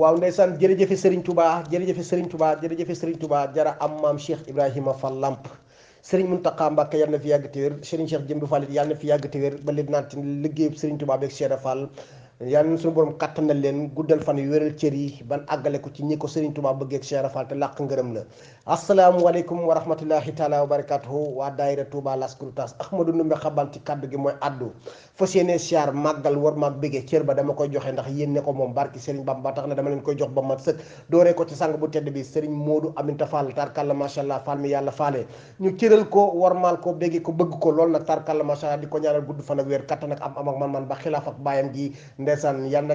waaw ndeysaan jërëjëfe Serigne Touba jërëjëfe Serigne Touba jërëjëfe Serigne Touba jara am maam Cheikh Ibrahima Fall Lamp Serigne Mountakha Mbacké yàlla na fi yàgg te wér Serigne Cheikh Jëmbu Fall yàlla na fi yàgg te wér ba leen naan ci liggéeyub Serigne Touba beeg Cheikh Fall yàlla na suñu borom kattanal leen guddal fan yu wéral cër yi ban àggale ko ci ñi ko Serigne Touba bëggee ak Cheikh Fall te làq ngërëm la asalaamualeykum wa rahmatullahi taala wa barakatuhu waa daayira Touba Lascroutas Ahmadou Ndoumbé Xaban ci kaddu gi mooy addu fas yéene siyaar màggal war maag béggee cër ba dama koy joxe ndax yéen ne ko moom barki Serigne Bamba tax na dama leen koy jox ba mat sëkk dooree ko ci sang bu tedd bi Serigne Modou Aminta Fall tarkalla macha allah Fall mi yàlla faale ñu cëral ko warmaal ko bégge ko bëgg ko lool nag tarkalla macha allah di ko ñaanal gudd fan ak wér kattan ak am ak man ba xilaaf ak baayam gi ndeysaan yal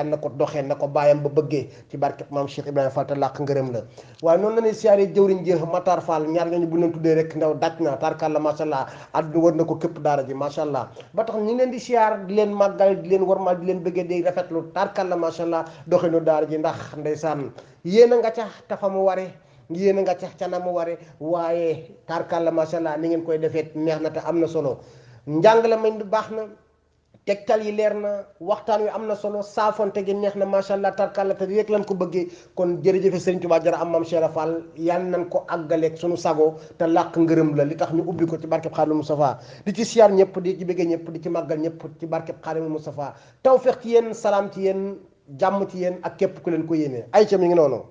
na ko doxee na ko baayam ba bëggee ci barke maam Cheikh Ibrahima Fall te làq ngërëm la waaye noonu la ñuy siyaaree jëwriñ ji Matar Fall ñaar ñooñu bu leen tuddee rek ndaw daj na tarkalla macha allah àdduna war na ko képp daara ji macha allah ba tax ñu leen di siyaar di leen màggal di leen warmaal di leen bëggee di rafetlu tarkalla macha allah doxinu daara ji ndax ndeysaan yéen a nga ca tafa mu ware yéen a nga ca na mu ware waaye tarkalla macha allah ni ngeen koy defee neex na te am na solo njàngale ma baax na tegtal yi leer na waxtaan wi am na solo saafonte gi neex na macha allah tarkalla te rek lan ko bëggee kon jërëjëfe Serigne Touba jara am maam Cheikh Fall yal nañ ko àggaleeg suñu sago te làq ngërëm la li tax ñu ubbi ko ci barkeb Xaadimu Mustafa di ci siyaar ñëpp di ci bëggee ñëpp di ci màggal ñëpp ci barkeb Xaadimu Mustafa tawfeex ci yéen salaam ci yéen jàmm ci yéen ak képp ku leen ko yéenee ay ca mi ngi noonu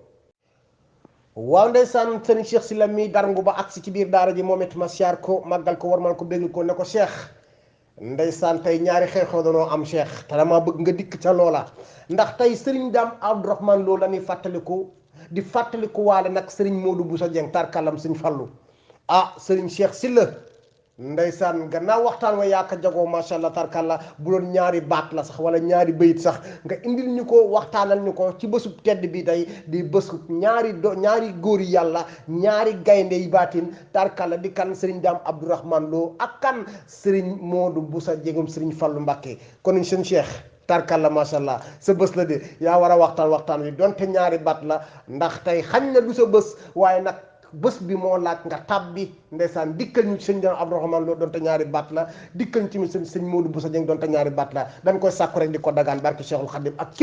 waaw ndeysaan Serigne Cheikh Sylla mi darngu ba agsi ci biir daara ji moom it ma siyaar ko màggal ko warmal ko béggal ko ne ko Cheikh ndeysaan tey ñaari xew-xew danoo am Cheikh te dama bëgg nga dikk ca loola ndax tey Serigne Dame Abdourahmane Lo la ñuy fàttaliku di fàttaliku waale nag Serigne Modou Bousso Dieng tarkallam Serigne Fallou Serigne Cheikh Sylla ndeysaan gannaaw waxtaan wa yaaka jagoo macha allah tarkalla bu doon ñaari baat la sax wala ñaari bayit sax nga indil ñu ko waxtaanal ñu ko ci bésub tedd bi tey di bésu ñaari góor yi yàlla ñaari gaynde yi baatin tarkalla di kan Serigne Dame Abdourahmane Lo ak kan Serigne Modou Bousso Dieng Serigne Fallou Mbacké kon seen Cheikh tarkalla macha allah sa bés la de yaa war a waxtaan wi donte ñaari baat la ndax tey xañ na du sa bés waaye nag bés bi moo laaj nga tàbbi ndeysaan dikkal ñu ci sëñ Dame Abdourahmane Lo donte ñaari baat la dikkal ñu ci sëñ Modou Bousso Dieng donte ñaari baat la dañ koy sàkku rek di ko dagaan barke Cheikhul Khadim ak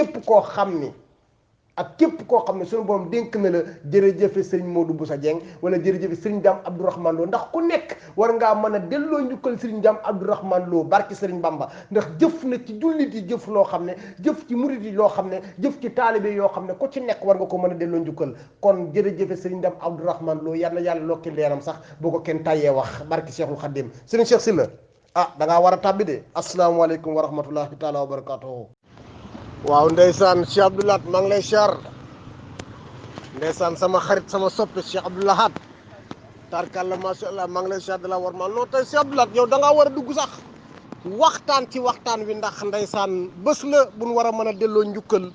képp koo xam ne suñu borom dénk na la jërëjëfe sëriñ Modou Bousso Dieng wala jërëjëfe sëriñ Dame Abdourahmane Lo ndax ku nekk war ngaa mën a delloo njukkal sëriñ Dame Abdourahmane Lo barke sëriñ Bamba ndax jëf na ci jullit yi jëf loo xam ne jëf ci murit yi loo xam ne jëf ci taalibe yoo xam ne ku ci nekk war nga ko mën a delloo njukkal kon jërëjëfe sëriñ Dame Abdourahmane Lo yal na yàlla lokki leeram sax boo ko kenn tàyyee wax barke Cheikhul Khadim sëriñ Cheikh Sylla da ngaa war a tàbbi de asalaamaaleykum wa rahmatullahi taala wa barakatuhu waaw ndeysaan Cheikh Abdoulahat maa ngi lay siyaar ndeysaan sama xarit sama soppe Cheikh Abdoulahat tarkalla macha allah maa ngi lay siyaar de la war ma non tey Cheikh Abdoulahat yow da ngaa war a dugg sax waxtaan ci waxtaan wi ndax ndeysaan bés la bu ñu war a mën a delloo njukkal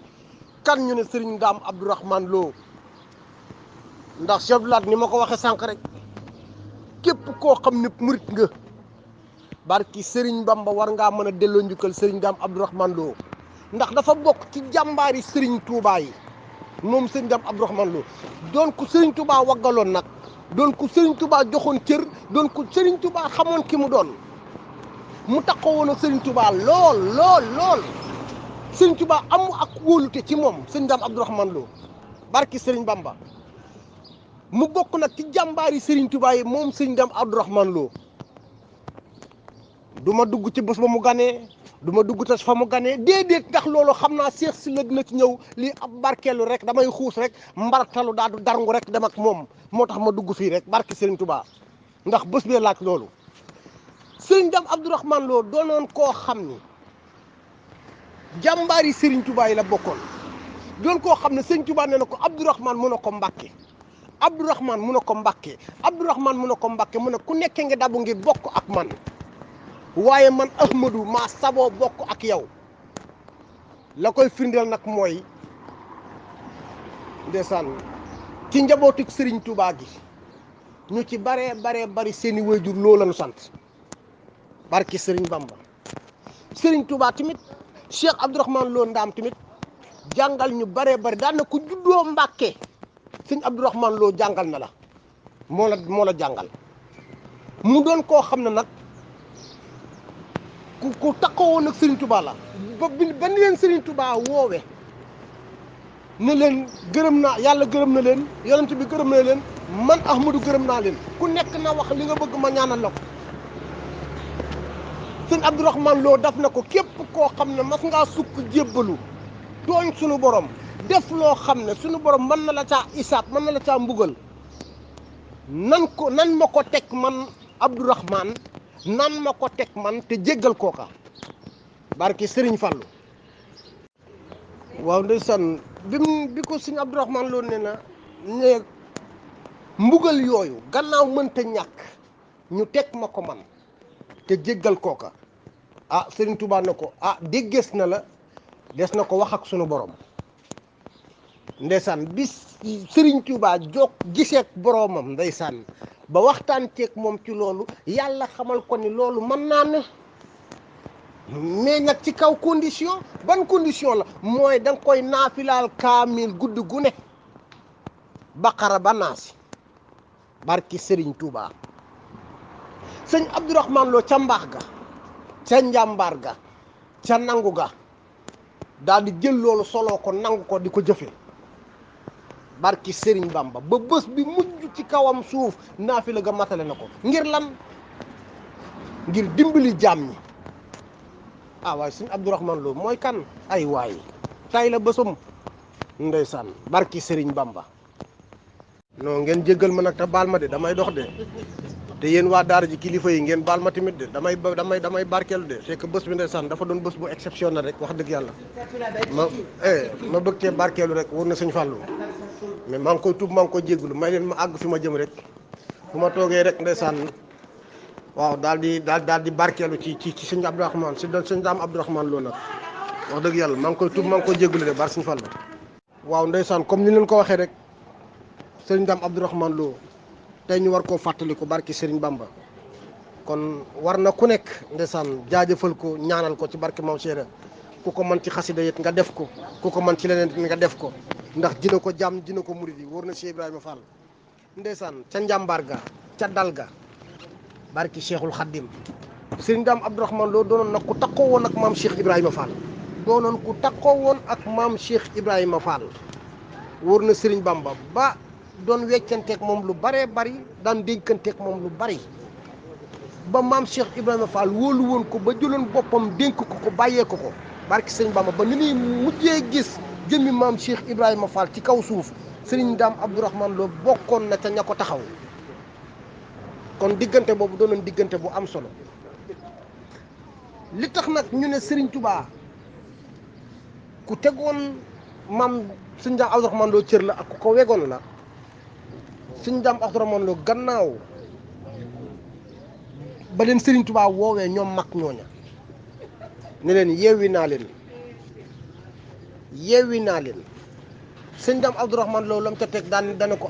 kan ñu ne Serigne Dame Abdourahmane Lo ndax Cheikh Abdoulahat ni ma ko waxee sànq rek képp koo xam ne murit nga barki Serigne Bamba war ngaa mën a delloo njukkal Serigne Dame Abdourahmane Lo ndax dafa bokk ci jàmbaari Serigne Touba yi moom Serigne Dame Abdourahmane Lo doon ko Serigne Touba waggaloon nag doon ko Serigne Touba joxoon cër doon ko Serigne Touba xamoon ki mu doon mu taxawoon ak Serigne Touba lool Serigne Touba amu ak wóolute ci moom Serigne Dame Abdourahmane Lo barki Serigne Bamba mu bokk nag ci jàmbaari Serigne Touba yi moom Serigne Dame Abdourahmane Lo du ma dugg ci bés ba mu ganee du ma dugg tas fa mu ganee déedéet ndax loolu xam naa Cheikh Sylla dina ci ñëw lii ab barkeelu rek damay xuus rek mbartalu daal du darngu rek dem ak moom moo tax ma dugg fii rek barke Serigne Touba ndax bés bee laaj loolu Serigne Dame Abdourahmane Lo doonoon koo xam ni jàmbaari Serigne Touba yi la bokkoon doon koo xam ne Serigne Touba nee na ko Abdourahmane mu ne ko Mbàkke Abdourahmane mu ne ko Mbàkke Abdourahmane mu ne ko Mbàkke mu ne ku nekkee nga dabu ngir bokk ak man waaye man Ahmadou maa saboo bokk ak yow la koy firndeel nag mooy ndeysaan ci njabootuk Serigne Touba gi ñu ci bari seeni waajur loo lañu sant barki Serigne Bamba Serigne Touba tamit Cheikh Abdourahmane Lo Ndaam tamit jàngal ñu bari daan na ko juddoo Mbàkke Serigne Abdourahmane Lo jàngal na la moo la jàngal mu doon koo xam ne nag ku taxawoon ak Serigne Touba la ba ni leen Serigne Touba woowe ne leen gërëm naa yàlla gërëm na leen yonent bi gërëm na leen man Ahmadou gërëm naa leen ku nekk na wax li nga bëgg ma ñaanal la ko sëñ Abdourahmane Lo daf na ko képp koo xam ne mas ngaa sukk jébbalu tooñ sunu borom def loo xam ne sunu borom mën na la caa isaab mën na la caa mbugal nan ma ko teg man Abdourahmane nan ma ko teg man te jéggal kooka barki Sëriñ Fallu waaw ndeysaan bi ko sëñ Abdourahmane Lo ne mbugal yooyu gannaaw mënta ñàkk ñu teg ma ko man te jéggal kooka Sëriñ Tuubaa ne ko déggees na la des na ko wax ak sunu borom ndeysaan bis Sëriñ Tuubaa jóg giseek boromam ndeysaan ba waxtaan ceeg moom ci loolu yàlla xamal ko ni loolu mën naa ne mais nag ci kaw condition ban condition la mooy da nga koy naafilaal kaamil gudd gu ne baqara ba naasi barki Sëriñ Tuubaa sëñ Abdourahmane Lo ca mbaax ga ca njàmbaar ga ca nangu ga daal di jël loolu soloo ko nangu ko di ko jëfe barki Sëriñ Bamba ba bés bi mujj ci kawam suuf naafila ga matale na ko ngir lan ngir dimbali jaam ñi waaye sëñ Abdourahmane Lo mooy kan ay waay tay la bésam ndeysaan barki Sëriñ Bamba non ngeen jéggal ma nag te baal ma de damay dox de te yéen waa daara ji kilifa yi ngeen baal ma tamit de damay barkeelu de c'est que bés bi ndeysaan dafa doon bés bu exceptionnel rek wax dëgg yàlla ma bëgg cee barkeelu rek wóor na sëñ Fallou mais maa ngi koy tuub maa ngi koy jéggalu may leen ma àgg fi ma jëm rek fu ma toogee rek ndeysaan waaw daal di barkeelu ci sëñ Abdourahmane sëñ Daam Abdourahmane Lo nag wax dëgg yàlla maa ngi koy tuub maa ngi koy jéggalu de bar sëñ Fallou waaw ndeysaan comme ni leen ko waxee rek sëñ Daam Abdourahmane Lo tey ñu war koo fàttali ko barki Serigne Bamba kon war na ku nekk ndeysaan jaajëfal ko ñaanal ko ci barke Maam Cheikh ku ko mën ci xasida yit nga def ko ku ko mën ci leneen nga def ko ndax dina ko jàmm dina ko murid yi wóor na Cheikh Ibrahima Fall ndeysaan ca njàmbaar ga ca dal ga barki Cheikhul Khadim Serigne Daam Abdourahmane Lo doonoon nag ku takkoo woon ak maam Cheikh Ibrahima Fall doonoon ku takkoo woon ak maam Cheikh Ibrahima Fall wóor na Serigne Bamba ba doon weccanteeg moom lu baree bari daan dénkanteeg moom lu bari ba maam Cheikh Ibrahima Fall wóolu woon ko ba jëloon boppam dénk ko bàyyee ko barki sëñ Bamba ba ni muy mujjee gis jëmmi maam Cheikh Ibrahima Fall ci kaw suuf Serigne Daam Abdourahmane Lo bokkoon na ca ña ko taxaw kon diggante boobu doonoon diggante bu am solo li tax nag ñu ne Serigne Touba ku tegoon maam sëñ Daam Abdourahmane Lo cër la ak ku ko wegoon la sëñ Daam Abdourahmane Lo gannaaw ba leen Serigne Touba woowee ñoom mag ñooña ne leen yeewi naa leen sëñ Daam Abdourahmane Lo lam ca teg dana ko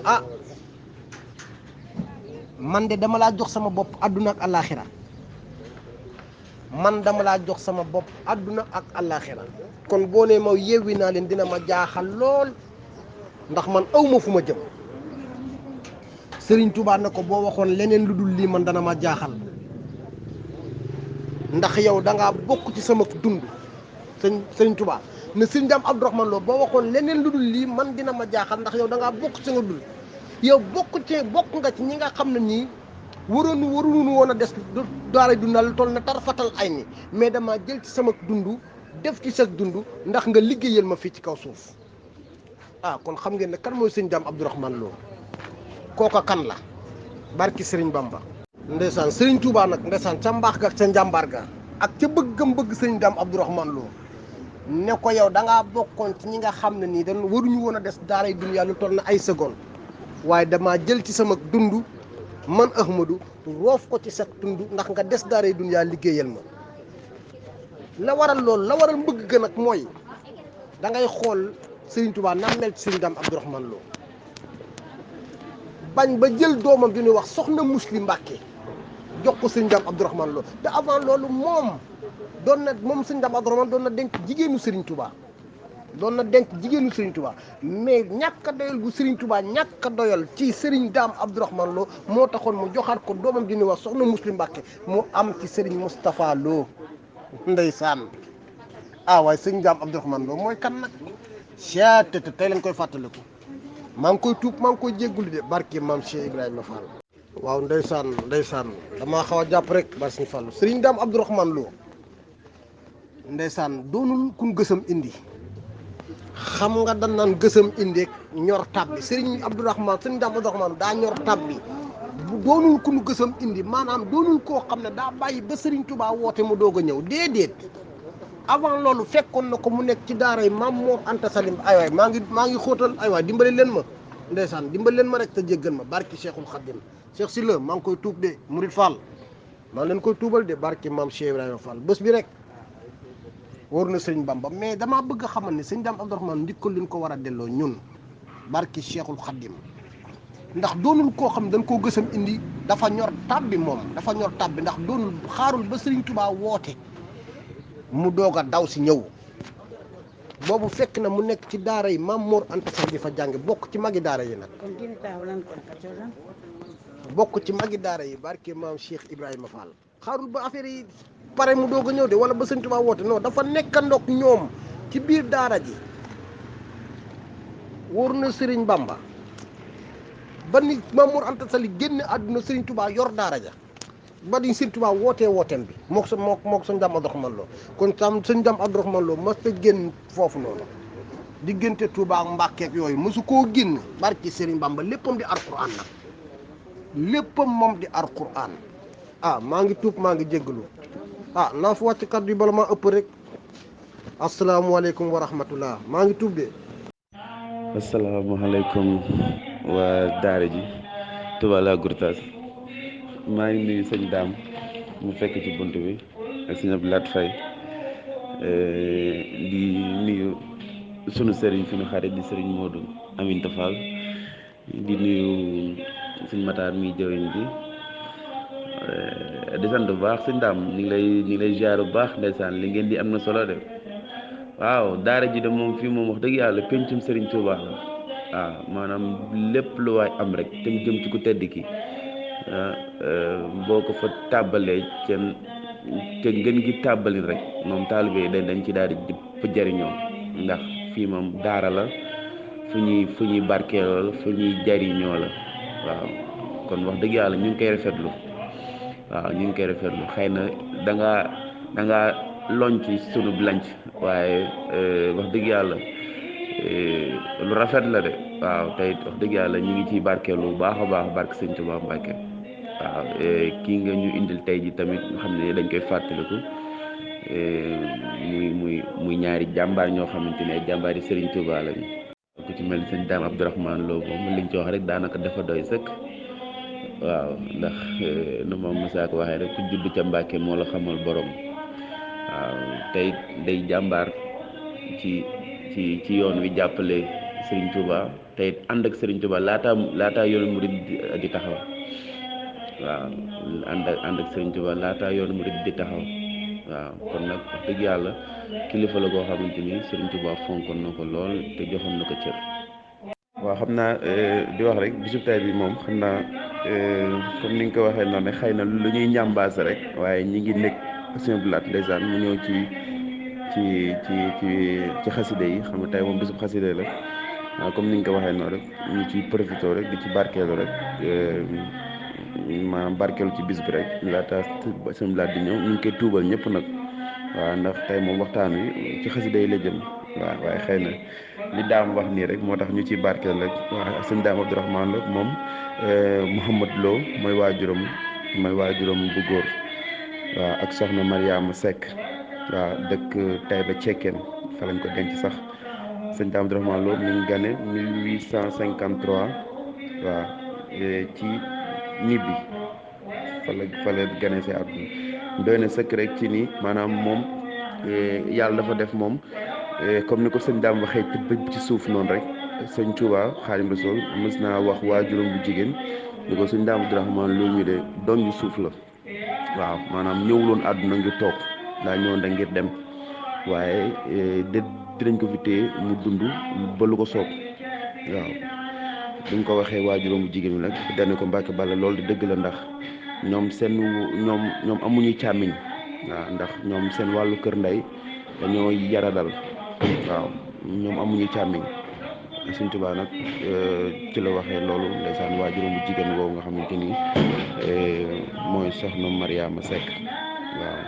man de dama laa jox sama bopp àdduna ak àllaaxira kon boo nee ma yeewi naa leen dina ma jaaxal lool ndax man awma fu ma jëm Serigne Touba ne ko boo waxoon leneen lu dul lii man dana ma jaaxal ndax yow da ngaa bokk ci sama dund Serigne Touba ne Serigne Daam Abdourahmane Lo boo waxoon leneen lu dul lii man dina ma jaaxal ndax yow da ngaa bokk ci sama dund yow bokk nga ci ñi nga xam ne nii waruñu woon a des daara dundal toll na tarfatal ay ni mais dama jël ci sama dund def ci sa dund ndax nga liggéeyal ma fii ci kaw suuf kon xam ngeen ne kan mooy Serigne Daam Abdourahmane Lo kooka kan la barki Serigne Bamba ndeysaan Serigne Touba nag ndeysaan ca mbaax ga ak ca njàmbaar ga ak ca bëggam bëgg Serigne Daam Abdourahmane Lo ne ko yow da ngaa bokkoon ci ñi nga xam ne nii dañ waruñu woon a des daaray dunya lu toll na ay seconde waaye damaa jël ci sama dund man Ahmadou roof ko ci sa dund ndax nga des daaray dunya liggéeyal ma la waral loolu la waral mbëgg ga nag mooy da ngay xool Serigne Touba nam mel ci Serigne Daam Abdourahmane Lo bañ ba jël doomam di ñuy wax soxna Muslim Mbàkke jox ko Serigne Daam Abdourahmane Lo te avant loolu moom Serigne Daam Abdourahmane doon na denc jigéenu Serigne Touba mais ñàkk a doyal bu Serigne Touba ñàkk a doyal ci Serigne Daam Abdourahmane Lo moo taxoon mu joxaat ko doomam di ñuy wax soxna Muslim Mbàkke mu am ci Serigne Moustapha Lo ndeysaan waaye Serigne Daam Abdourahmane Lo mooy kan nag seet te tey lañ koy fàttaliku maa ngi koy tuub maa ngi koy jéggulu de barke maam Cheikh Ibrahima Fall. waaw ndeysaan damaa xaw a jàpp rek bar suñu Fallu sëriñ Daam Abdourahmane Lo ndeysaan doonul kun gësam indi xam nga dan naan gësam indi ñor tabbi sëriñ Daam Abdourahmane daa ñor tabbi doonul kun gësam indi maanaam doonul koo xam ne daa bàyyi ba sëriñ Touba woote mu doog a ñëw déedéet avant loolu fekkoon na ko mu nekk ci daara yi Maam Mor Anta Salim ay waay maa ngi xóotal ay waay dimbali leen ma ndeysaan dimbali leen ma rek te jéggal ma barki Cheikhul Khadim Cheikh Sylla maa ngi koy tuub de Murid Fall maa leen koy tuubal de barki maam Cheikh Ibrahima Fall bés bi rek wóor na sëriñ Bamba mais damaa bëgg a xamal ne sëñ Daam Abdourahmane ndikkal luñ ko war a delloo ñun barki Cheikhul Khadim ndax doonul koo xam dañ koo gësam indi dafa ñor tabbi moom dafa ñor tabbi ndax doonul xaarul ba sëriñ Touba woote mu doog a daw si ñëw boobu fekk na mu nekk ci daara yi Maam Mor Anta Sali di fa jàng bokk ci magi daara yi nag bokk ci magi daara yi barke maam Cheikh Ibrahima Fall xaarul ba affaire yi pare mu doog a ñëw de wala ba sëñ Tuubaa woote non dafa nekkandoog ñoom ci biir daara ji wóor na Sëriñ Bamba ba ni Maam Mor Anta Sali génn àdduna Sëriñ Tuubaa yor daara ja ba di Sëriñ Tuubaa wooteem bi mook sëñ Daam Abdourahmane Lo kon tam sëñ Daam Abdourahmane Lo mas ta génn foofu noonu diggante Tuubaa ak Mbàkke ak yooyu mosu koo génn barki Sëriñ Bamba léppam di alxuraan nag léppam moom di alxuraan maa ngi tuub maa ngi jéggalu naa fi wàcc kàddu yi bala maa ëpp rek asalaamualeykum wa rahmatullah maa ngi tuub de. asalaamaaleykum waa daara ji Touba La Gourtas maa ngi nuyu sëñ Daam mu fekk ci bunt bi ak sëñ Abdou Lat Faye di nuyu sunu sëriñ sunu xarit di sëriñ Modou Aminta Fall di nuyu sëñ Matar mi jëwriñ bi di sant bu baax sëñ Daam ñu ngi lay ziar bu baax ndeysaan li ngeen di am na solo de waaw daara ji de moom fii moom wax dëgg yàlla pencum sëriñ Touba la waaw maanaam lépp lu waay am rek te mu jëm ci ku tedd ki boo ko fa tàbbalee ca ngeen gi tàbbali rek moom taalibe yi dañ ci daal di jariñoo ndax fii moom daara la fu ñuy barkeeloo fu ñuy jariñoo la waaw kon wax dëgg yàlla ñu ngi koy rafetlu waaw ñu ngi koy rafetlu xëy na da nga loñ ci sunu lanc waaye wax dëgg yàlla lu rafet la de waaw tey wax dëgg yàlla ñu ngi ciy barkeelu bu baax a baax barke sëñ Tuubaa Mbàkke waaw kii nga ñu indil tey ji tamit nga xam ne dañ koy fàttaliku muy ñaari jàmbaar ñoo xamante ne ay jàmbaar yi Serigne Touba lañu ku ci mel ni sëñ Daam Abdourahmane Lo moom liñ ci wax rek daanaka dafa doy sëkk waaw ndax nu moom Musaa ko waxee rek ku judd ca Mbàkke moo la xamal borom waaw tey day jàmbaar ci yoon wi jàppale Serigne Touba tey ànd ak Serigne Touba laataa yoonu murid di taxaw waaw ànd ak Serigne Touba laataa yoonu murid di taxaw waaw kon nag wax dëgg yàlla kilifa la koo xamante ni Serigne Touba fonkoon na ko lool te joxoon na ko cër. waaw xam naa di wax rek bisub tay bi moom xam naa comme ni nga ko waxee noonu xëy na lu ñuy ñambaase rek waaye ñi ngi nekk Sëñ Abdou Lat ndeysaan mu ñëw ci xaside yi xam nga tey moom bisub xaside la waaw comme ni nga ko waxee noonu rek ñu ciy profité rek di ci barkeelu rek maanaam barkeelu ci bis bi rek laata Sëñ Abdou Lat di ñëw ñu ngi koy tuubal ñëpp nag waaw ndax tey moom waxtaan wi ci xaside yi la jëm waaw waaye xëy na li daam wax nii rek moo tax ñu ciy barkeel rek waaw sëñ Daam Abdourahmane la moom Mouhamad Lo mooy waajuram bu góor waaw ak soxna Mariama Seck waaw dëkk Taïba Cekkeen fa lañ ko denc sax sëñ Daam Abdourahmane Lo mi ngi gane 1853 waaw ci Ñibbi fa la gane si àdduna doy na sëkk rek ci nii maanaam moom yàlla dafa def moom comme ni ko sëñ Daam waxee ci bëj ci suuf noonu rek sëñ Touba Xaadimu Rasuul mës naa wax waajuram bu jigéen ni ko sëñ Daam Abdourahmane Lo ñu de doon suuf la waaw maanaam ñëwuloon àdduna ngir toog daa ñëwoon da ngir dem waaye dinañ ko fi téye mu dund ba lu ko soob waaw buñ ko waxee waajuram bu jigéen bi nag dane ko Mbàkke Balla loolu di dëgg la ndax ñoom amuñu càmmiñ waaw ndax ñoom seen wàllu kër ndey dañoo yaradal waaw ñoom amuñu càmmiñ. Sëñ Tuubaa nag ci la waxee loolu ndeysaan waajuram bu jigéen woowu nga xamante ni mooy soxna Mariama Seck waaw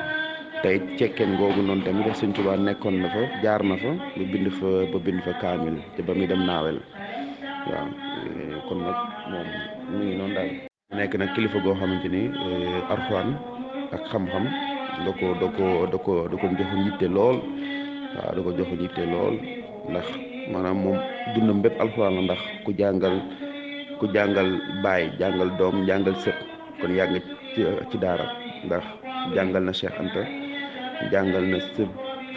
tey cekkeen googu noonu tamit Sëñ Tuubaa nekkoon na fa jaar na fa ba bind fa kaamil te ba muy dem naawel waaw kon nag moom mu ngi noonu daal nekk nag kilifa goo xamante ni Alxuraan ak xam-xam da ko joxoon yitte lool waaw da ko joxoon yitte lool ndax maanaam moom dundam bépp alxuraan la ndax ku jàngal baay jàngal doom jàngal sët kon yàgg nga ci daara ndax jàngal na Cheikh Anta jàngal na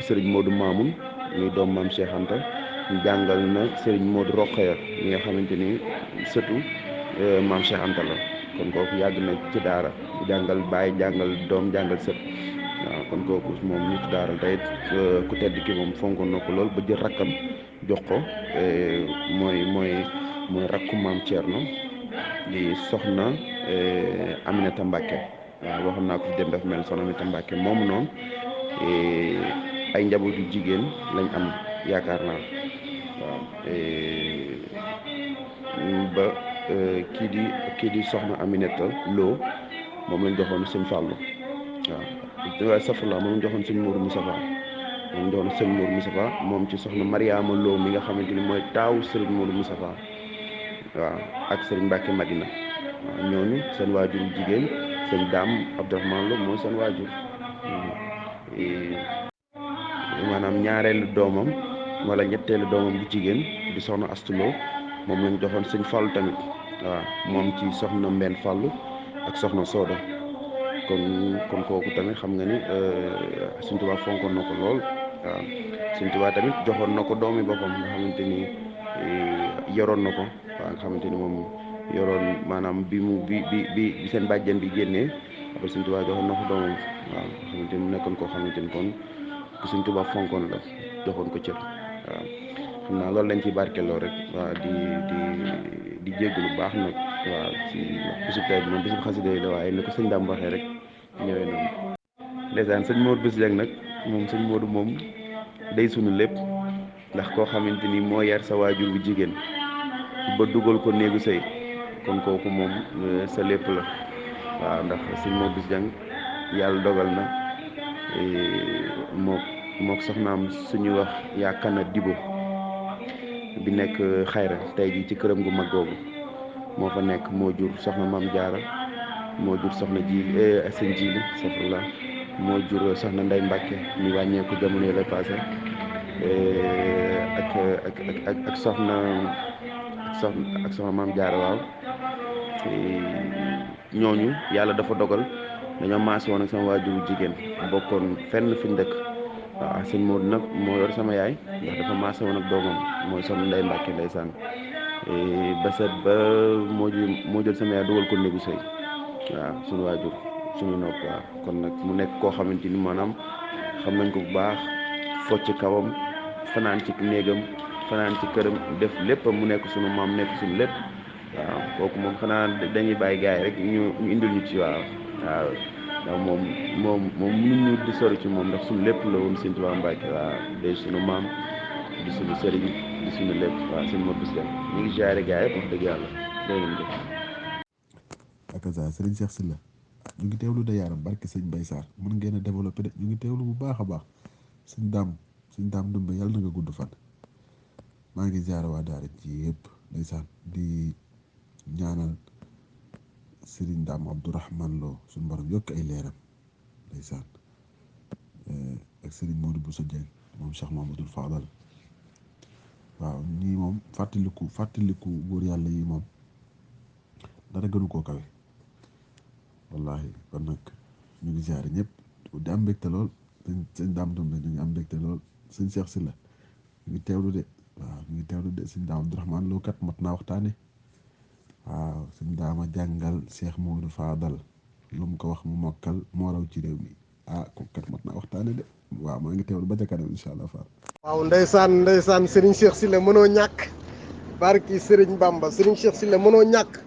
sëriñ Modou Mamoun muy doom maam Cheikh Anta jàngal na sëriñ Modou Rokhaya mi nga xamante ni sëtu maam Cheikh Anta la kon kooku yàgg na ci daara jàngal baay jàngal doom jàngal sët waaw kon kooku moom nitu daara tey ku tedd ki moom fonkoon na ko lool ba jël rakkam jox ko mooy rakku maam Thierno di soxna Aminata Mbacke waaw waxoon naa ko fi dem dafa mel soxna Aminata Mbacke moomu noonu ay njabootu jigéen lañ am yaakaar naa waaw ba kii di soxna Aminata Lo moom lañ joxoon sëñ Fallou waaw safula moom joxoon sëñ Mourou Moustapha moom ci soxna Mariama Lo mi nga xamante ni mooy taawu sëriñ Mourou Moustapha waaw ak sëriñ Mbacke Madina waaw ñooñu seen waajur jigéen sëñ Daam Abdourahmane Lo mooy seen waajur maanaam ñaareelu doomam wala ñetteelu doomam bu jigéen di soxna Astulo moom lañ joxoon sëñ Fallou tamit waaw moom ci soxna Mbène Fallou ak soxna Soda kon kooku tamit xam nga ni Sëñ Tuubaa fonkoon na ko lool waaw Sëñ Tuubaa tamit joxoon na ko doomi boppam nga xamante ni yoroon na ko waaw nga xamante ni moom yoroon maanaam bi seen bàjjen bi génnee après Sëñ Tuubaa joxoon na ko doomam waaw nga xamante ni mu nekkoon koo xamante ni kon ku Sëñ Tuubaa fonkoon la joxoon ko cër waaw xam naa loolu lañ ci barkeloo rek waaw di jégg lu baax nag waaw ci bisub tey bi moom bisub xasida yi la waaye ni ko sëñ Dame waxee rek ñëwee noonu ndeysaan sëñ Modou Bés Dieng nag moom sëñ Modou moom day sunu lépp ndax koo xamante ni moo yar sa waajur bu jigéen ba dugal ko néegu sëy kon kooku moom sa lépp la waaw ndax sëñ Modou Bés Dieng yàlla dogal na mook soxnaam suñuy wax yaakaar na dibo bi nekk xayra tey ji ci këram gu mag googu moo fa nekk moo jur soxna Maam Jaara moo jur soxna sëñ Jili safrula moo jur soxna Ndey Mbàkke mi wàññeeku jamono yi la passé ak soxna Maam Jaara waaw ñooñu yàlla dafa dogal dañoo maase woon ak sama waajuru jigéen bokkoon fenn fuñ dëkk waaw sëñ Modou nag moo yor sama yaay ndax dafa maase woon ak doomam mooy soxna Ndey Mbàkke ndeysaan ba moo jël sama yaay dugal ko néegu sëy waaw suñu waajur suñu nopp waaw kon nag mu nekk koo xamante ni maanaam xam nañ ko bu baax focc kawam fanaan ci néegam fanaan ci këram def lépp mu nekk suñu maam nekk suñu lépp waaw kooku moom xanaa dañuy bàyyi gars yi rek ñu indil ñu ci waaw ndax moom mënuñu di sori ci moom ndax suñu lépp la woon Sëñ Tuubaa Mbàkke waaw day suñu maam di suñu sëriñ di suñu lépp waaw sëñ Modou Bés Dieng ñu ngi jaare gars yi wax dëgg yàlla dégg nga ak sa Serigne Cheikh Sylla ñu ngi teewlu de yaaram barke sëñ Mbaye Sarr mën ngeen a développé de ñu ngi teewlu bu baax a baax sëñ Daam Dumbe yàlla na nga gudd fan maa ngi jaare waa daara ci yëpp ndeysaan di ñaanal Serigne Daam Abdourahmane Lo suñu borom yokk ay leeram ndeysaan ak Serigne Modou Bousso Dieng moom Cheikh Mamadou Fadal waaw ñii moom fàttaliku góor yàlla yi moom dara gënu koo kawe wallahi kon nag ñu ngi ziare ñëpp di am mbégte lool sëñ Daam Dumbe ñu ngi am mbégte lool sëñ Cheikh Sylla ñu ngi teewlu de waaw ñu ngi teewlu de sëñ Daam Abdourahmane Lo kat mat naa waxtaane waaw sëñ Daama jàngal Cheikh Modou Fadal lu mu ko wax mu mokkal moo raw ci réew mi ko kat mat naa waxtaane de waaw maa ngi teewlu ba ca kanam incha allah Fall. waaw ndeysaan Serigne Cheikh Sylla mënoo ñàkk barki Serigne Bamba Serigne Cheikh Sylla mënoo ñàkk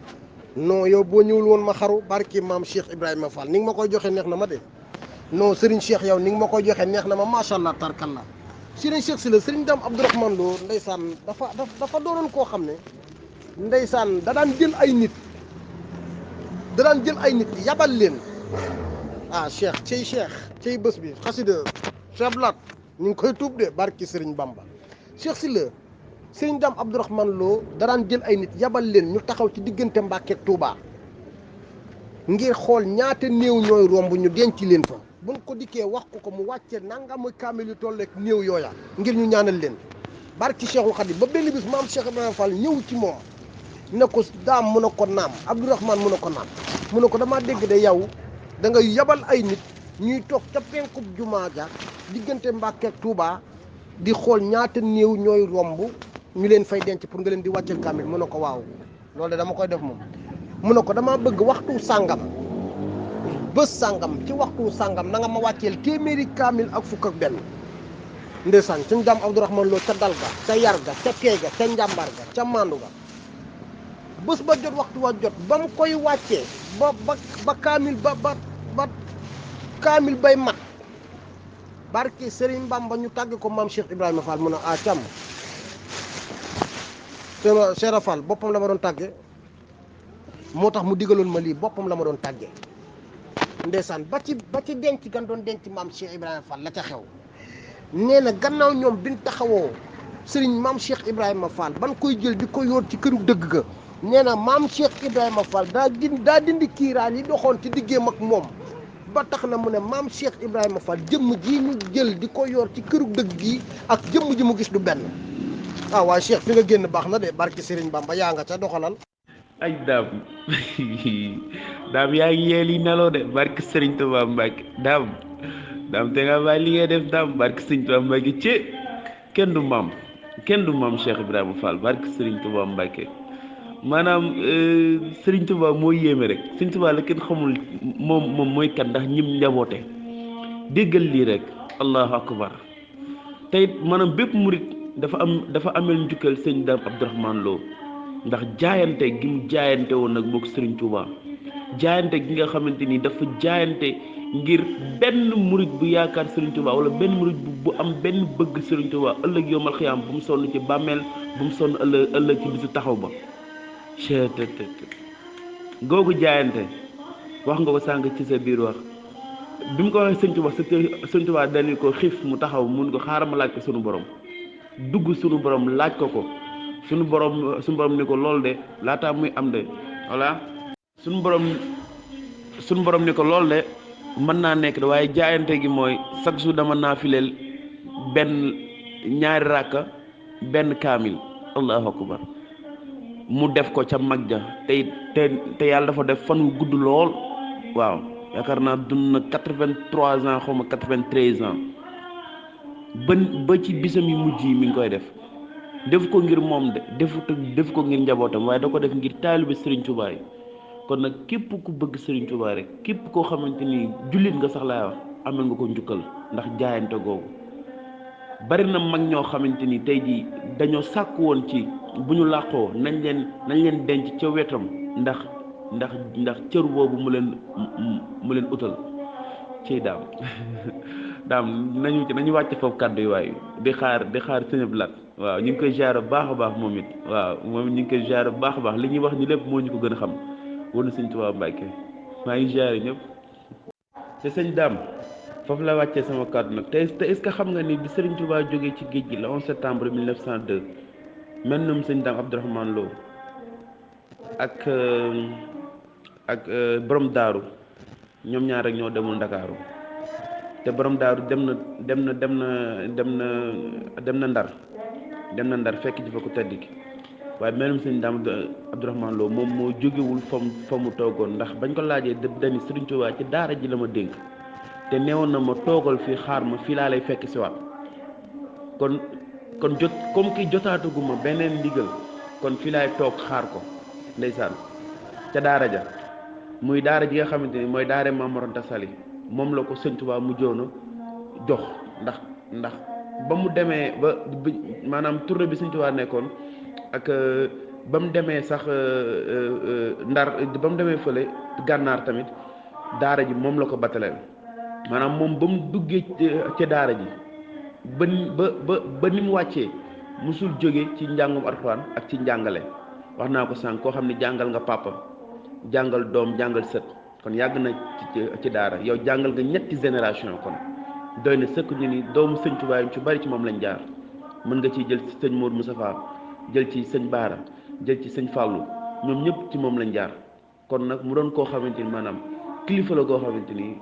non yow boo ñëwul woon ma xaru barki maam Cheikh Ibrahima Fall ni nga ma koy joxe neex na ma de non Serigne Cheikh yow ni nga ma koy joxe neex na ma macha allah tarkalla Serigne Cheikh Sylla Serigne Dame Abdourahmane Lo ndeysaan dafa doonoon koo xam ne ndeysaan da daan jël ay nit yabal leen Cheikh cey bés bi xasida Cheikh Lat ñu ngi koy tuub de barki Serigne Bamba Cheikh Sylla Serigne Dame Abdourahmane Lo da daan jël ay nit yabal leen ñu taxaw ci diggante Mbàkke ak Touba ngir xool ñaata néew ñooy romb ñu denc leen fa buñ ko dikkee wax ko mu wàccee nangam kaamil yu toll ak néew yooya ngir ñu ñaanal leen barki Cheikhul Khadim ba benn bis maam Cheikh Ibrahima Fall ñëw ci moom ne ko daam mu ne ko naam Abdourahmane mu ne ko naam mu ne ko damaa dégg de yow da nga yabal ay nit ñuy toog ca penkub jumaa ja diggante Mbàkke ak Touba di xool ñaata néew ñooy romb ñu leen fay denc pour nga leen di wàcceel kaamil mu ne ko waaw loolu de dama koy def moom mu ne ko damaa bëgg waxtu sàngam bés sàngam ci waxtu sàngam na nga ma wàcceel téeméeri kaamil ak fukk ak benn ndeysaan ca Dame Abdourahmane Lo ca dal ga ca yar ga ca teey ga ca njàmbar ga ca mandu ga bés ba jot waxtu wa jot ba mu koy wàccee ba kaamil ba kaamil bay mat barke Serigne Bamba ñu tàgg ko maam Cheikh Ibrahima Fall mu ne càmm Cheikh Fall boppam la ma doon tàgge moo tax mu digaloon ma lii boppam la ma doon tàggee ndeysaan ba ci denc gan doon denc maam Cheikh Ibrahima Fall la ca xew nee na gannaaw ñoom biñ taxawoo Serigne maam Cheikh Ibrahima Fall ban koy jël di ko yóor ci këru dëgg ga nee na maam Cheikh Ibrahima Fall daa dindi kiiraan yi doxoon ci diggéem ak moom ba tax na mu ne maam Cheikh Ibrahima Fall jëmm ji ñu jël di ko yor ci këru dëgg gi ak jëmm ji mu gis du benn waaye Cheikh fi nga génn baax na de barke Serigne Bamba yaa nga ca doxalal. ay daam yaa ngi yee li nelaw de barke Serigne Touba Mbacke daam te nga bàyyi li ngay def daam barke Serigne Touba Mbacke ci kenn du maam Cheikh Ibrahima Fall barke Serigne Touba Mbacke maanaam Serigne Touba moo yéeme rek Serigne Touba la kenn xamul moom mooy kat ndax ñim njaboote déggal lii rek allahu akbar tey maanaam bépp murit dafa amel njukkal sëñ Dame Abdourahmane Lo ndax jaayante gi mu jaayante woon nag bokk Serigne Touba jaayante gi nga xamante ni dafa jaayante ngir benn murit bu yaakaar Serigne Touba wala benn murit bu am benn bëgg Serigne Touba ëllëg yowmal xiyaam bu mu sonn ci bàmmeel bu mu sonn ëllëg ci bisu taxaw ba googu jaayante wax nga ko sànq ci sa biir wax bi mu ko waxee Serigne Touba dañu ko xiif mu taxaw mun ko xaaral ma laaj ko sunu borom dugg sunu borom laaj ko sunu borom ni ko loolu de laataa muy am de voilà sunu borom ni ko loolu de mën naa nekk de waaye jaayante gi mooy chaque jour dama naafileel benn ñaari ràkka benn kaamil allahu akbar mu def ko ca mag ja te yàlla dafa def fan wu gudd lool waaw yaakaar naa dund na 83 ans xaw ma 93 ans ba ci bisam yu mujj yi mi ngi koy def ko ngir moom de def ko ngir njabootam waaye da ko def ngir taalibe Serigne Touba yi kon nag képp ku bëgg Serigne Touba rek képp koo xamante ni jullit nga sax laay wax amel nga ko njukkal ndax jaayante googu bari na mag ñoo xamante ni tey jii dañoo sàkk woon ci bu ñu làqoo nañ leen denc ca wetam ndax cër boobu mu leen utal ci daam nañu wàcc foofu kàddu yi waaye di xaar sëñ Lat waaw ñu ngi koy ziar bu baax a baax moom it waaw moom ñu ngi koy ziar bu baax a baax li ñuy wax ni lépp moo ñu ko gën a xam war na sëñ Tuubaa Mbàkke maa ngi ziar ñëpp te sëñ Dame foofu la wàccee sama kàddu nag te est-ce que xam nga ni bi Serigne Touba jógee ci géej gi le 11 septembre 1902 mel na sëñ Dame Abdourahmane Lo ak borom daaru ñoom ñaar rek ñoo demul Ndakaaru te borom daaru dem na ndar fekk ji fa ko tedd gi waaye melum sëñ Dame Abdourahmane Lo moom moo jógewul fa mu toogoon ndax bañ ko laajee dani Serigne Touba ci daara ji la ma dénk te neewoon na ma toogal fii xaar ma fii laa lay fekk si waat kon jot comme ki jotaatuguma beneen ndigal kon fii laay toog xaar ko ndeysaan ca daara ja muy daara ji nga xamante ni mooy daara Maam Mor Anta Sali moom la ko sëñ Touba mu joona jox ndax ba mu demee ba maanaam tournée bi sëñ Touba nekkoon ak ba mu demee sax ndar ba mu demee fële gànnaar tamit daara ji moom la ko battaleel maanaam moom ba mu duggee ca daara ji ba ba ni mu wàccee musul jóge ci njàngum alxuraan ak ci njàngale. wax naa ko sànq koo xam ne jàngal nga papa jàngal doom jàngal sët kon yàgg na ci daara yow jàngal nga ñetti génération kon doy na sëkk ñu ni doomu sëñ Tuubaa yi ci bari ci moom lañ jaar. mën nga ciy jël ci sëñ Modou Moustapha jël ci sëñ Baara jël ci sëñ Fallou ñoom ñëpp ci moom lañ jaar kon nag mu doon koo xamante ni maanaam kilifa la goo xamante ni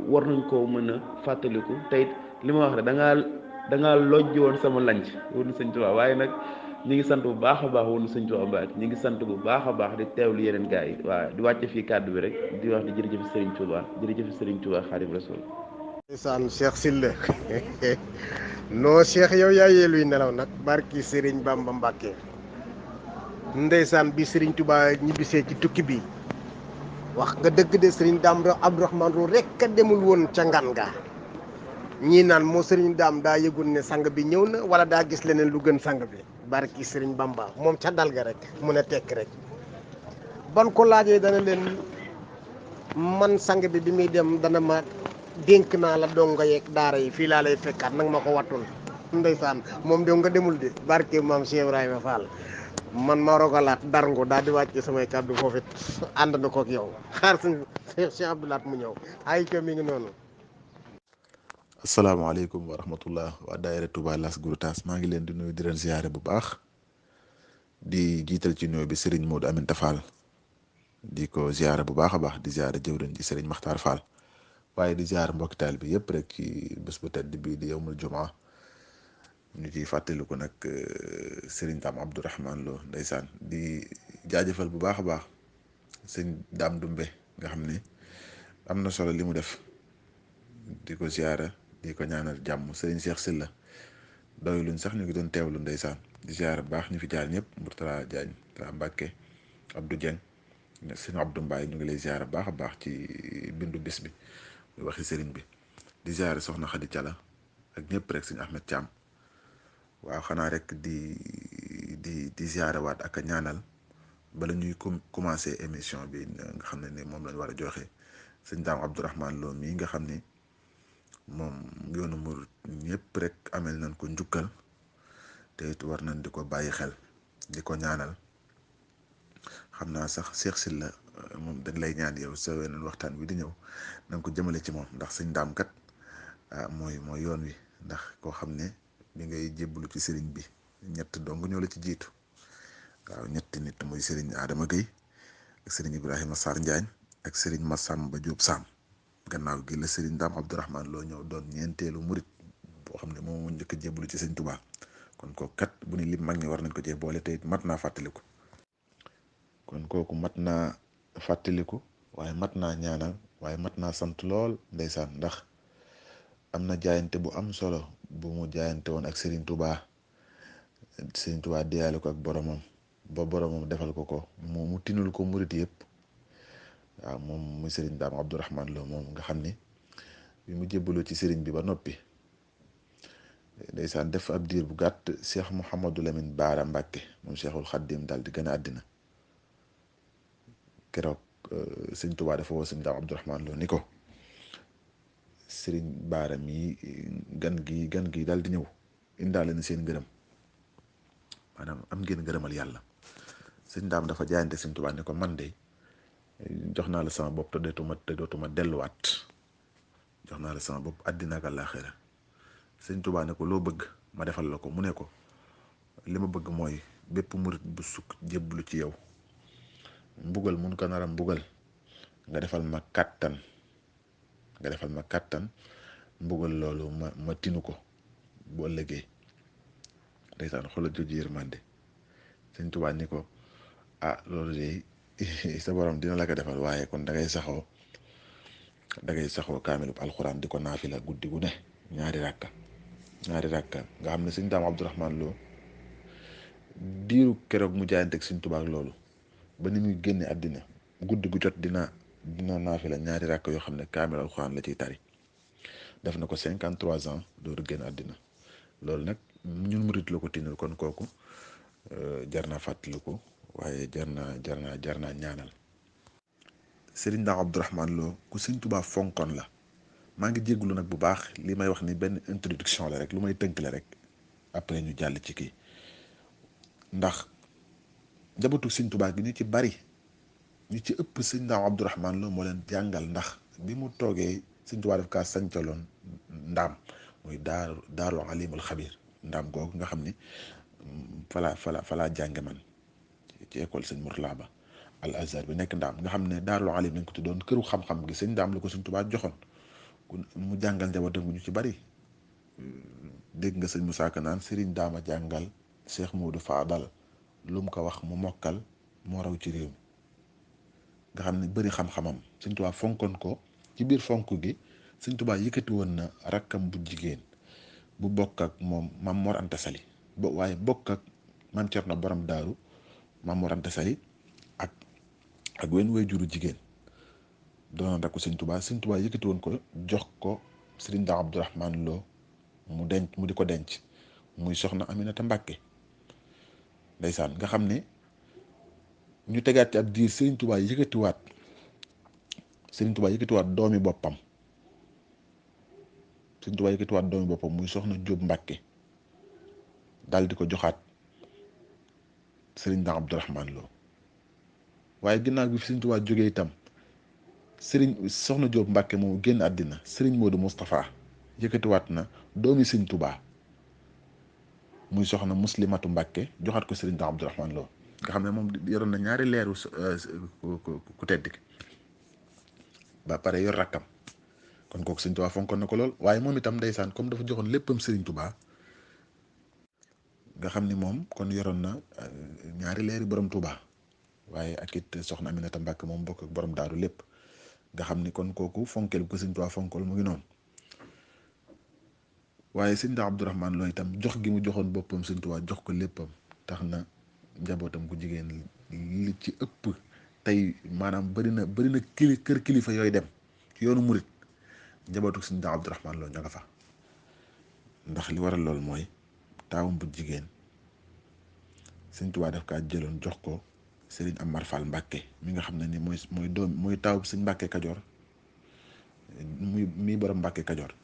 war nañ koo mën a fàttaliku tey li ma wax rek da ngaa lojj woon sama lanc wonu sëñ Tuubaa waaye nag ñi ngi sant bu baax a baax wonu sëñ Tuubaa Mbacke ñi ngi sant bu baax a baax di teewlu yeneen gars yi waaw di wàcce fii kàddu bi rek di wax di jërëjëf Serigne Touba jërëjëf Serigne Touba Xaadimu Rasuul. ndeysaan Cheikh Sylla non Cheikh yow yaa yeeluy nelaw nag barki Serigne Bamba Mbacke ndeysaan bi Serigne Touba ñibbisee ci tukki bi wax nga dëgg de Serigne Dame Abdourahmane Lo rek a demul woon ca ngan ga ñii naan moo Serigne Dame daa yëgul ne sang bi ñëw na wala daa gis leneen lu gën sang bi barki Serigne Bamba moom ca dal ga rek mu ne tekk rek ban ko laajee dana leen man sang bi muy dem dana ma dénk naa la dongo yeeg daara yi fii laa lay fekkaat nag ma ko wattul ndeysaan moom de nga demul de barke maam Cheikh Ibrahima Fall man ma rogalaat darngu daal di wàcc samay kàddu foofu it ànd na kook yow xaar suñ Cheikh Abdoulaat mu ñëw ay ko mi ngi noonu. asalaamaaleykum wa rahmatullah waa daayira Touba Las Gouroutas maa ngi leen di nuyu di leen ziare bu baax di jiital ci nuyu bi Serigne Modou Aminta Fall di ko ziare bu baax a baax di ziare jëwriñ ji Serigne Makhtar Fall waaye di ziare mbokki taal bi yëpp rek ci bés bu tedd bii di yawmul jumaa ñu ciy fàttaliku nag Serigne Dame Abdourahmane Lo ndeysaan di jaajëfal bu baax a baax sëñ Dame Dumbe nga xam ne am na solo li mu def di ko ziare di ko ñaanal jàmm Serigne Cheikh Sylla doy luñ sax ñu ngi doon teewlu ndeysaan di ziare bu baax ñu fi jaar ñëpp Mourtala Diagne Mourtala Mbacke Abdou Dieng sëñ Abdou Mbaye ñu ngi lay ziare bu baax a baax ci bindu bis bi muy waxi Serigne bi di ziare soxna Khady Thiala ak ñëpp rek sëñ Ahmed Thiam. waaw xanaa rek di ziare waat ak a ñaanal bala ñuy commencé émission bi nga xam ne ni moom lañ war a joxe sëñ Dame Abdourahmane Lo mii nga xam ni moom yoonu murit ñëpp rek amel nañ ko njukkal te it war nañ di ko bàyyi xel di ko ñaanal xam naa sax Cheikh Sylla moom dañ lay ñaan yow sa weneen waxtaan wi di ñëw na nga ko jëmale ci moom ndax sëñ Dame kat mooy yoon wi ndax koo xam ne bi ngay jébbalu ci sëriñ bi ñett dong ñoo la ci jiitu waaw ñetti nit muy sëriñ Adama Gueye ak sëriñ Ibrahima Sarr Njaañ ak sëriñ Massamba Diop Sam gannaaw gi la sëriñ Dame Abdourahmane Lo ñëw doon ñeenteelu murit boo xam ne moom moo njëkk a jébbalu ci sëñ Touba kon kooku kat bu ne lim mag ñi war nañ ko cee boole te it mat naa fàttaliku kon kooku mat naa fàttaliku waaye mat naa ñaanal waaye mat naa sant lool ndeysaan ndax am na jaayante bu am solo bu mu jaayante woon ak Serigne Touba diyaale ko ak boromam ba boromam defal ko mu tinul ko murit yëpp waaw moom muy Serigne Dame Abdourahmane Lo moom nga xam ni bi mu jébbaloo ci Serigne bi ba noppi ndeysaan def ab diir bu gàtt Cheikh Mouhamadou Lamine Baara Mbacke moom Cheikhul Khadim daal di gën a àddina keroog Serigne Touba dafa woo Serigne Dame Abdourahmane Lo ni ko Serigne Baara mi gan gi daal di ñëw indaale na seen ngërëm maanaam am ngeen ngërëmal yàlla Serigne Dame dafa jaayante Serigne Touba ne ko man de jox naa la sama bopp te dootuma delluwaat jox naa la sama bopp àddina ak àllaaxira Serigne Touba ne ko loo bëgg ma defal la ko mu ne ko li ma bëgg mooy bépp murit bu sukk jébbalu ci yow mbugal mun ko naram mbugal nga defal ma kàttan mbugal loolu ma tinu ko bu ëllëgee ndeysaan xoolal jooju yërmande Sëñ Tuubaa ni ko loolu de sa borom dina la ko defal waaye kon da ngay saxoo kaamilub alxuraan di ko naafila guddi gu ne ñaari rakka nga xam ne Sëñ Dame Abdourahmane Lo diiru keroog mu jaayanteeg Sëñ Tuubaa ak loolu ba ni muy génne àddina guddi gu jot dina naafila ñaari rakk yoo xam ne kaamil alxuraan la ciy tari def na ko 53 ans dooru génn àddina loolu nag ñun murit la ko tinul kon kooku jar naa fàttaliku waaye jar naa ñaanal Serigne Dame Abdourahmane Lo ku Sëñ Tuubaa fonkoon la maa ngi jégglu nag bu baax li may wax ni benn introduction la rek lu may tënk la rek après ñu jàll ci kii ndax njabootu sëñ Tuubaa gi ñu ci bari ñu ci ëpp sëñ Ndaam Abdourahmane Lo moo leen jàngal ndax bi mu toogee sëñ Tuubaa daf kaa sancaloon ndaam muy daaru alimul xabir ndaam googu nga xam ni falaa jànge man ci école sëñ Mourtala Ba al azhar bi nekk ndaam nga xam ne daarul alim lañ ko tuddoon këru xam-xam gi sëñ ndaam la ko sëñ Tuubaa joxoon mu jàngal njabootam ñu ci bari dégg nga sëñ Moussa Ka naan Serigne Daama jàngal Cheikh Modou Fadal lu mu ko wax mu mokkal moo raw ci réew mi nga xam ne bëri xam-xamam sëñ Tuubaa fonkoon ko ci biir fonk gi sëñ Tuubaa yëkkati woon na rakkam bu jigéen bu bokk ak moom Maam Mor Anta Sali waaye bokk ak Maam Cerno borom daaru Maam Mor Anta Sali ak wenn way juru jigéen doonoon rakku sëñ Tuubaa yëkkati woon ko jox ko Sëriñ Ndaam Abdourahmane Lo mu di ko denc muy soxna Aminata Mbàkke ndeysaan nga xam ne ñu tegaat ci ab diir Sëriñ Tuubaa yëkkatiwaat doomi boppam muy soxna Jóob Mbàkke daal di ko joxaat Sëriñ Ndaam Abdourahmane Lo waaye ginnaaw bi Sëriñ Tuubaa jógee itam soxna Jóob Mbàkke moom génn àddina Sëriñ Moodu Moustapha yëkkatiwaat na doomi Sëriñ Tuubaa muy soxna Muslimatu Mbàkke joxaat ko Sëriñ Ndaam Abdourahmane Lo nga xam ne moom yoroon na ñaari leeru ku tedd ki ba pare yor rakkam kon kooku Sëriñ Tuubaa fonkoon na ko lool waaye moom itam ndeysaan comme dafa joxoon léppam Sëriñ Tuubaa nga xam ni moom kon yoroon na ñaari leeri borom Tuubaa waaye ak it soxna Aminata Mbàkke moom bokk ak borom daaru lépp nga xam ni kon kooku fonkel ko Sëriñ Tuubaa fonkel mu ngi noonu waaye Sëriñ Ndaam Abdourahmane Lo itam jox gi mu joxoon boppam Sëriñ Tuubaa jox ko léppam tax na njabootam ku jigéen li ci ëpp tey maanaam bëri na kër kilifa yooyu dem yoonu murit njabootu Sëriñ Ndaam Abdourahmane Lo ña nga fa ndax li waral loolu mooy taawam bu jigéen Sëriñ Tuubaa daf kaa jëloon jox ko Sëriñ Amar Fall Mbàkke mi nga xam ne ni mooy taaw Sëriñ Mbàkke Kajoor muy borom Mbàkke Kajoor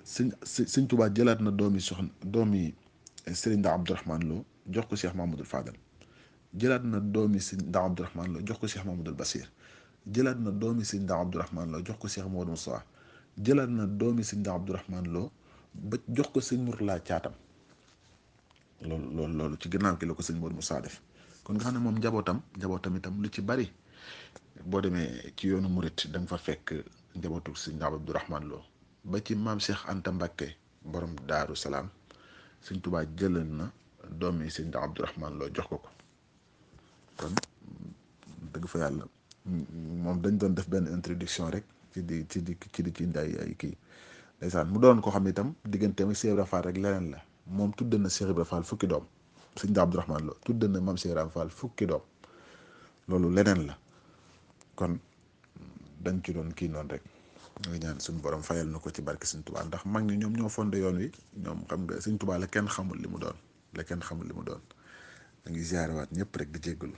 Sëriñ Tuubaa jëlaat na doomi Sëriñ Ndaam Abdourahmane Lo jox ko Cheikh Mamadou Fadal jëlaat na doomi Sëriñ Ndaam Abdourahmane Lo jox ko Cheikh Mamadou Bassir jëlaat na doomi Sëriñ Ndaam Abdourahmane Lo jox ko Cheikh Modou Moussa jëlaat na doomi Sëriñ Ndaam Abdourahmane Lo ba jox ko Sëriñ Mourtala caatam loolu ci gannaaw gi la ko Sëriñ Modou Moussa def kon nga xam ne moom njabootam itam lu ci bari boo demee ci yoonu murit da nga fa fekk njabootu Sëriñ Ndaam Abdourahmane Lo ba ci maam Cheikh Anta Mbàkke borom Daaru Salaam Sëriñ Tuubaa jëlal na doomi Sëriñ Ndaam Abdourahmane Lo jox ko kon dëgg fa yàlla moom dañ doon def benn introduction rek ci di indi ay kii ndeysaan mu doon ko xam ne itam digganteem ak Cheikh Ibra Fall rek leneen la moom tudd na Cheikh Ibra Fall fukki doom Sëriñ Ndaam Abdourahmane Lo tudd na maam Cheikh Ibra Fall fukki doom loolu leneen la kon dañ ci doon kii noonu rek nga ñaan suñu borom fayal na ko ci barke Sëriñ Tuubaa ndax mag ñi ñoom ñoo fondé yoon wi ñoom xam nga Sëriñ Tuubaa la kenn xamul li mu doon da ngi ziarewaat ñëpp rek di jéggalu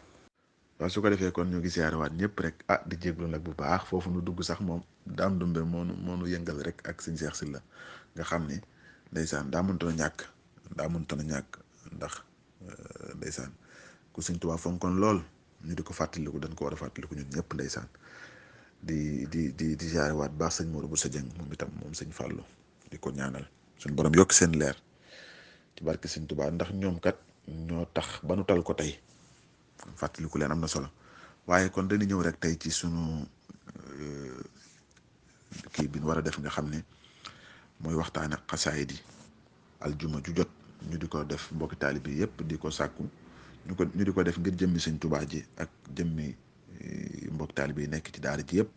waaw su ko defee kon ñu ngi ziarewaat ñëpp rek di jéggalu nag bu baax foofu nu dugg sax moom Daam Dumbe moonu yëngal rek ak Sëriñ Cheikh Sylla nga xam ni ndeysaan daa mëntoon a ñàkk ndax ndeysaan ku Sëriñ Tuubaa fonkoon lool ñu di ko fàttaliku dañ ko war a fàttaliku ñun ñëpp ndeysaan di ziarewaat baax sëñ Modou Bousso Dieng moom itam moom sëñ Fallou di ko ñaanal suñu borom yokk seen leer ci barke Sëriñ Tuubaa ndax ñoom kat ñoo tax ba nu tal ko tey fàttaliku leen am na solo waaye kon dañuy ñëw rek tey ci sunu kii bi ñu war a def nga xam ne mooy waxtaane xasaayid yi aljuma ju jot ñu di ko def mbokki taalib yi yëpp di ko sàkku ñu di ko def ngir jëmmi Sëriñ Tuubaa ji ak jëmmi mbokki taalib yi nekk ci daara ji yëpp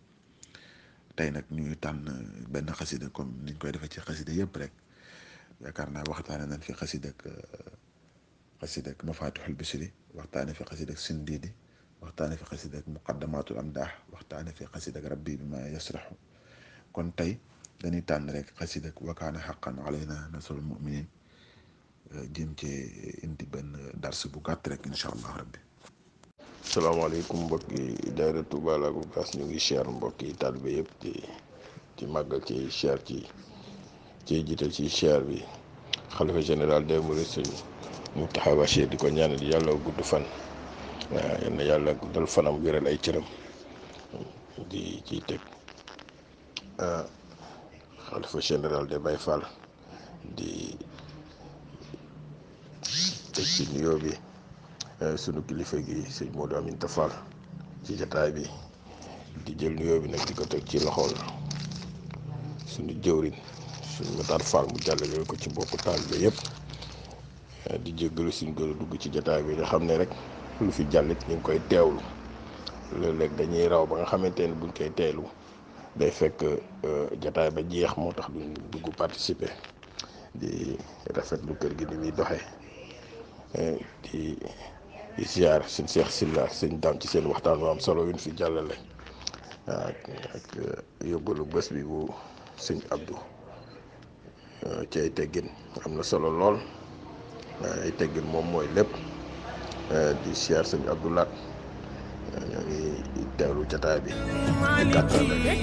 tey nag ñuy tànn benn xasida comme niñ koy defee ci xasida yëpp rek yaakaar naa waxtaane nañ fi xasida ak Mafatihul Bichri waxtaane fi xasida ak Sindiidi waxtaane fi xasida ak Muqaddamatul Amdaax waxtaane fi xasida ak Rabbi bi ma yasraxu kon tey dañuy tànn rek xasida ak wa kaana haqqan alayna nasrul muminin jëm ci indi benn dars bu gàtt rek incha allah rabbi salaamaaleykum mbokki daayira Touba Lagoum Bass ñu ngi cher mbokki taalibe yëpp ci màggal ci cher ci jiital ci cher bi xalifa général des mourides sëñ Mountakha Bachir di ko ñaanal yàlla gudd fan waaw yal na yàlla guddal fanam wéral ay cëram di ciy teg xalifa général des Baye Fall di teg ci nuyoo bi sunu kilifa gi sëñ Modou Aminta Fall ci jataay bi di jël nuyoo bi nag di ko teg ci loxol sunu jëwriñ suñu Matar Fall mu jàllale ko ci mbokku taalibe yëpp di jéggalu suñ gën a dugg ci jataay bi nga xam ne rek lu fi jàllit ñu ngi koy teewlu léeg-léeg dañuy raw ba nga xamante ne buñ koy teelu day fekk jataay ba jeex moo tax duñ dugg participer di rafetlu kër gi ni muy doxee di ziar suñ Seex Silla sëñ Daam ci seen waxtaan wu am solo yu ñu fi jàllale ak yóbbalu bés bi bu sëñ Abdou ci ay teggin am na solo lool ay teggin moom mooy lépp di ziar sëñ Abdou Lat ñoo ngi teewlu jataay bi di gàttal rek